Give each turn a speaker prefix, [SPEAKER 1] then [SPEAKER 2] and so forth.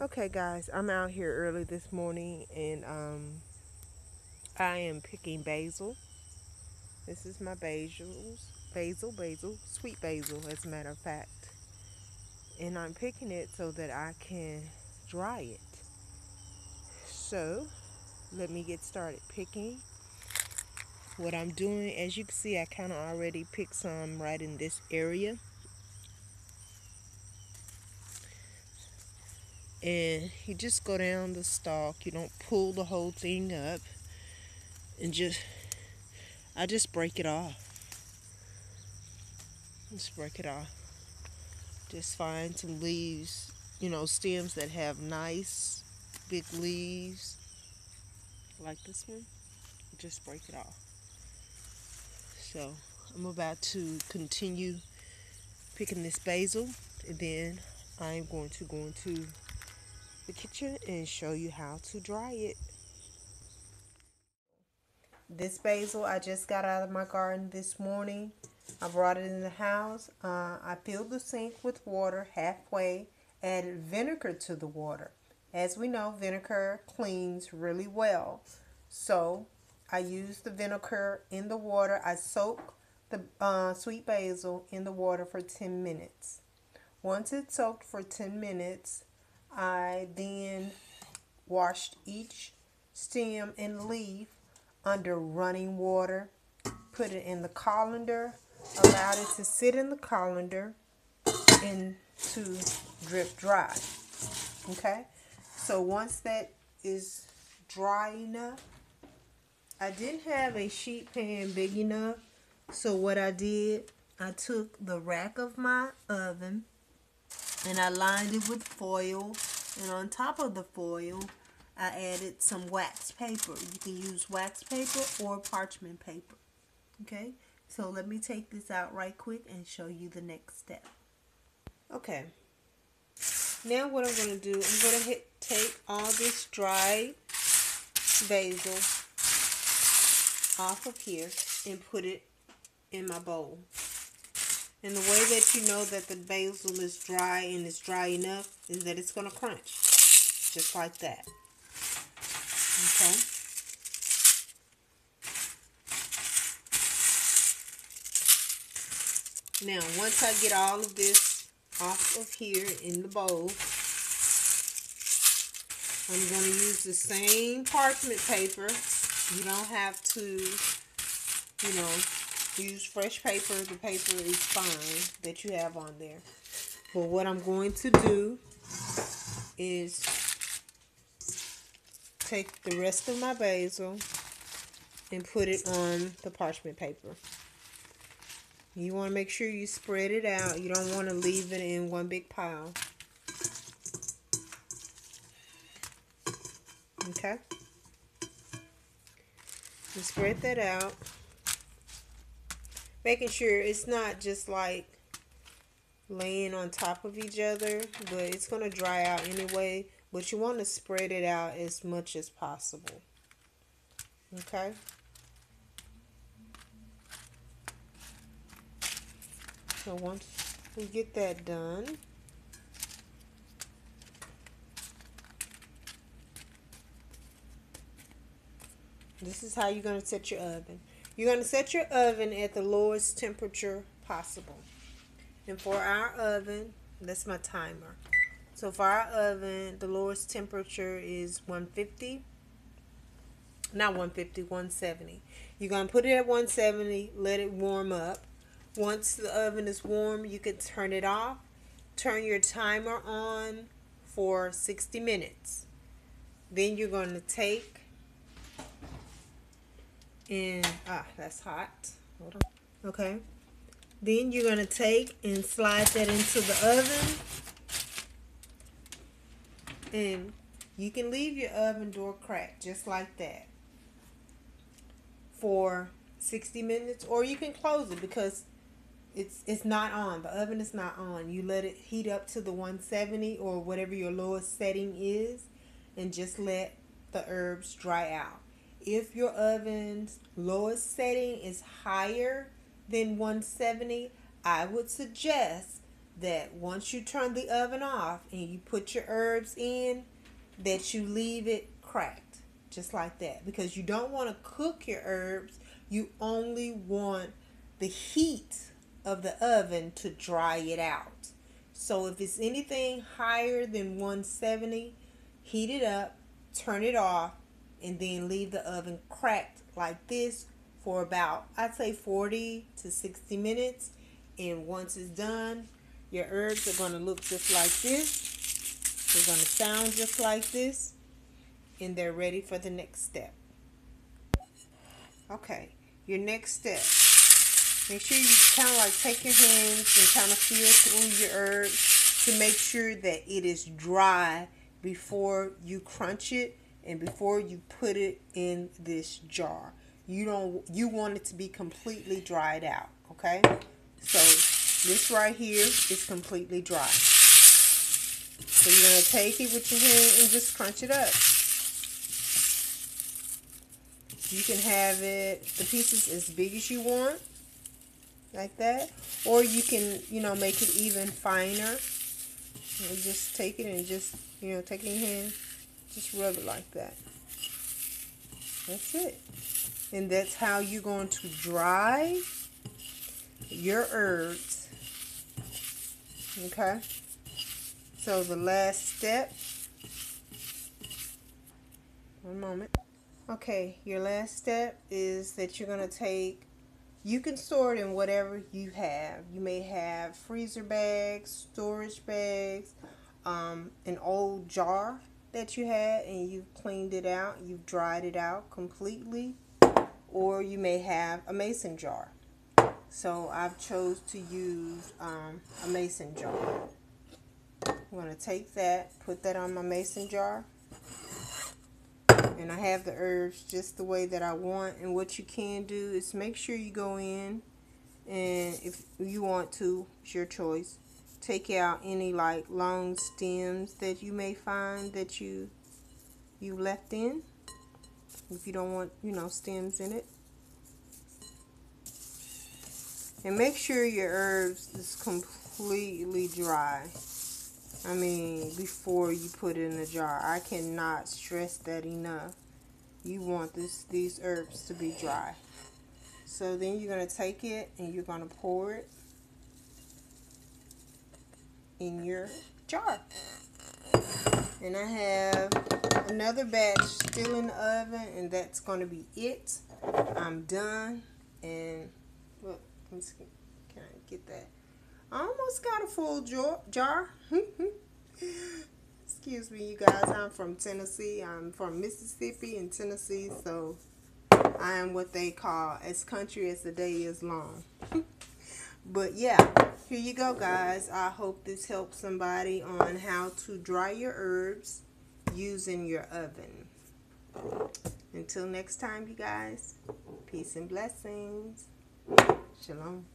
[SPEAKER 1] Okay, guys, I'm out here early this morning and I am picking basil. This is my basil, sweet basil, as a matter of fact. And I'm picking it so that I can dry it. So, let me get started picking. What I'm doing, as you can see, I kind of already picked some right in this area. And you just go down the stalk. You don't pull the whole thing up. And I just break it off. Just break it off. Just find some leaves, stems that have nice big leaves like this one. Just break it off. So I'm about to continue picking this basil, and then I'm going to go into the kitchen and show you how to dry it. This basil I just got out of my garden this morning. I brought it in the house. I filled the sink with water halfway, added vinegar to the water. As we know, vinegar cleans really well. So I used the vinegar in the water. I soak the sweet basil in the water for 10 minutes. Once it's soaked for 10 minutes, I then washed each stem and leaf under running water, put it in the colander, allowed it to sit in the colander and to drip dry. Okay, so once that is dry enough, I didn't have a sheet pan big enough, so what I did, I took the rack of my oven and I lined it with foil, and on top of the foil I added some wax paper. You can use wax paper or parchment paper. Okay, so let me take this out right quick and show you the next step. Okay, now what I'm going to do, I'm going to take all this dried basil off of here and put it in my bowl. And the way that you know that the basil is dry and it's dry enough is that it's going to crunch. Just like that. Okay. Now, once I get all of this off of here in the bowl, I'm going to use the same parchment paper. You don't have to, use fresh paper. The paper is fine that you have on there. But what I'm going to do is take the rest of my basil and put it on the parchment paper. You want to make sure you spread it out. You don't want to leave it in one big pile. Okay? You spread that out. Making sure it's not just like laying on top of each other, but it's going to dry out anyway. But you want to spread it out as much as possible. Okay? So once we get that done, this is how you're going to set your oven. You're going to set your oven at the lowest temperature possible. And for our oven, that's my timer. So for our oven, the lowest temperature is 150. Not 150, 170. You're going to put it at 170, let it warm up. Once the oven is warm, you can turn it off. Turn your timer on for 60 minutes. Then you're going to take and, that's hot. Hold on. Okay. Then you're going to take and slide that into the oven. And you can leave your oven door cracked just like that for 60 minutes, or you can close it because it's not on. The oven is not on. You let it heat up to the 170 or whatever your lowest setting is, and just let the herbs dry out. If your oven's lowest setting is higher than 170, I would suggest that once you turn the oven off and you put your herbs in, that you leave it cracked, just like that, because you don't want to cook your herbs. You only want the heat of the oven to dry it out. So if it's anything higher than 170, heat it up, turn it off, and then leave the oven cracked like this for about, I'd say, 40 to 60 minutes. And once it's done, your herbs are going to look just like this. They're going to sound just like this. And they're ready for the next step. Okay, your next step. Make sure you kind of like take your hands and kind of feel through your herbs to make sure that it is dry before you crunch it and before you put it in this jar. You want it to be completely dried out, okay? So this right here is completely dry. So you're going to take it with your hand and just crunch it up. You can have it, the pieces as big as you want, like that. Or you can, make it even finer. And just take it and just, take it in your hand. Just rub it like that. That's it. And that's how you're going to dry your herbs. Okay? So the last step. One moment. Okay, your last step is that you're going to take, you can store it in whatever you have. You may have freezer bags, storage bags, an old jar that you had and you've cleaned it out, you've dried it out completely, or you may have a mason jar. So I've chose to use a mason jar. I'm going to take that, put that on my mason jar. And I have the herbs just the way that I want. And what you can do is make sure you go in, and if you want to, it's your choice, take out any like long stems that you may find that you left in, if you don't want, stems in it. And make sure your herbs is completely dry. I mean, before you put it in the jar. I cannot stress that enough. You want these herbs to be dry. So then you're going to take it and you're going to pour it in your jar. And I have another batch still in the oven, and that's going to be it. I'm done. And look, let me see. Can I get that? I almost got a full jar. Excuse me, you guys. I'm from Tennessee. I'm from Mississippi and Tennessee, so I am what they call as country as the day is long. But yeah, here you go, guys. I hope this helps somebody on how to dry your herbs using your oven. Until next time, you guys. Peace and blessings. Shalom.